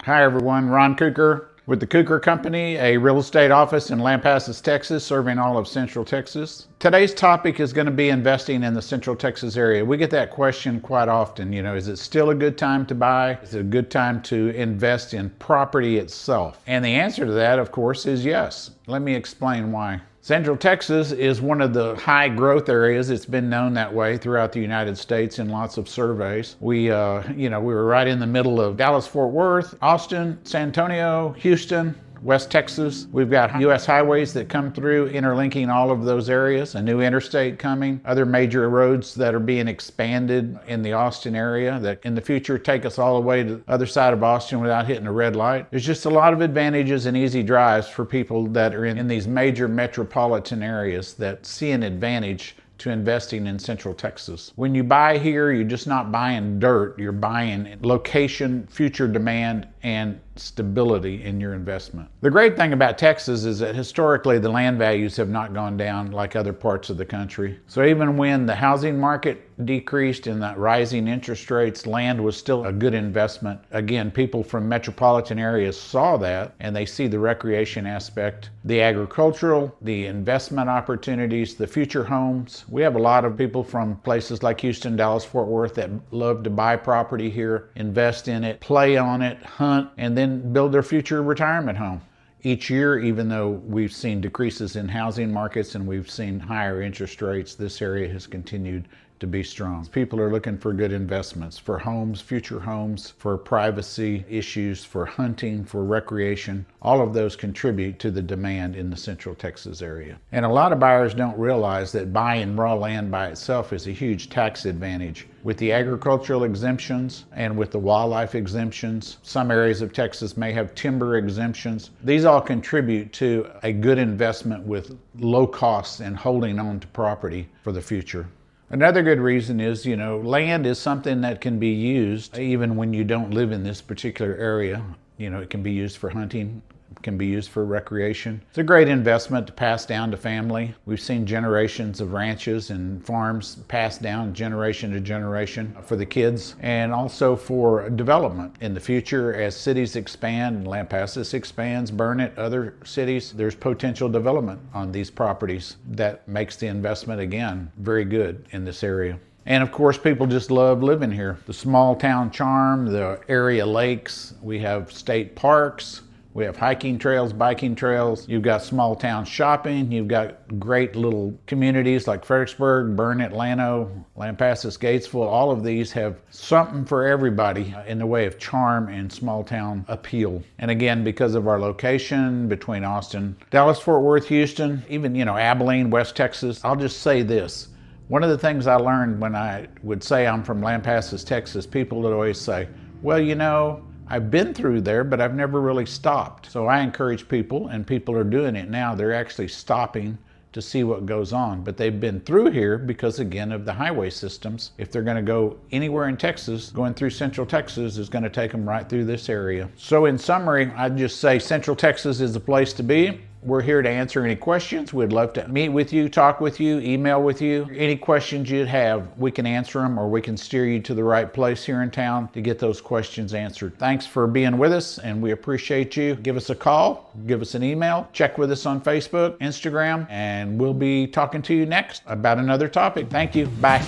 Hi everyone, Ron Kuker with the Kuker Company, a real estate office in Lampasas, Texas, serving all of Central Texas. Today's topic is going to be investing in the Central Texas area. We get that question quite often, is it still a good time to buy? Is it a good time to invest in property itself? And the answer to that, of course, is yes. Let me explain why. Central Texas is one of the high growth areas. It's been known that way throughout the United States in lots of surveys. We were right in the middle of Dallas, Fort Worth, Austin, San Antonio, Houston, West Texas. We've got U.S. highways that come through, interlinking all of those areas, a new interstate coming, other major roads that are being expanded in the Austin area that in the future take us all the way to the other side of Austin without hitting a red light. There's just a lot of advantages and easy drives for people that are in these major metropolitan areas that see an advantage to investing in Central Texas. When you buy here, you're just not buying dirt, you're buying location, future demand, and stability in your investment. The great thing about Texas is that historically the land values have not gone down like other parts of the country. So even when the housing market decreased and that rising interest rates, land was still a good investment. Again, people from metropolitan areas saw that and they see the recreation aspect, the agricultural, the investment opportunities, the future homes. We have a lot of people from places like Houston, Dallas, Fort Worth that love to buy property here, invest in it, play on it, hunt, and then build their future retirement home. Each year, even though we've seen decreases in housing markets and we've seen higher interest rates, this area has continued to be strong. People are looking for good investments, for homes, future homes, for privacy issues, for hunting, for recreation. All of those contribute to the demand in the Central Texas area. And a lot of buyers don't realize that buying raw land by itself is a huge tax advantage. With the agricultural exemptions and with the wildlife exemptions, some areas of Texas may have timber exemptions. These all contribute to a good investment with low costs and holding on to property for the future. Another good reason is, land is something that can be used even when you don't live in this particular area. It can be used for hunting, it can be used for recreation. It's a great investment to pass down to family. We've seen generations of ranches and farms passed down generation to generation for the kids and also for development in the future as cities expand and Lampasas expands, Burnett, other cities. There's potential development on these properties that makes the investment, again, very good in this area. And of course, people just love living here. The small town charm, the area lakes, we have state parks, we have hiking trails, biking trails. You've got small town shopping. You've got great little communities like Fredericksburg, Burnett, Llano, Lampasas, Gatesville. All of these have something for everybody in the way of charm and small town appeal. And again, because of our location between Austin, Dallas, Fort Worth, Houston, even, Abilene, West Texas, I'll just say this. One of the things I learned when I would say I'm from Lampasas, Texas, people would always say, well, I've been through there, but I've never really stopped. So I encourage people, and people are doing it now. They're actually stopping to see what goes on. But they've been through here because, again, of the highway systems. If they're going to go anywhere in Texas, going through Central Texas is going to take them right through this area. So in summary, I'd just say Central Texas is the place to be. We're here to answer any questions. We'd love to meet with you, talk with you, email with you. Any questions you'd have, we can answer them or we can steer you to the right place here in town to get those questions answered. Thanks for being with us and we appreciate you. Give us a call, give us an email, check with us on Facebook, Instagram, and we'll be talking to you next about another topic. Thank you. Bye.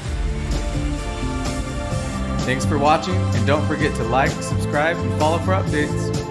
Thanks for watching, and don't forget to like, subscribe, and follow for updates.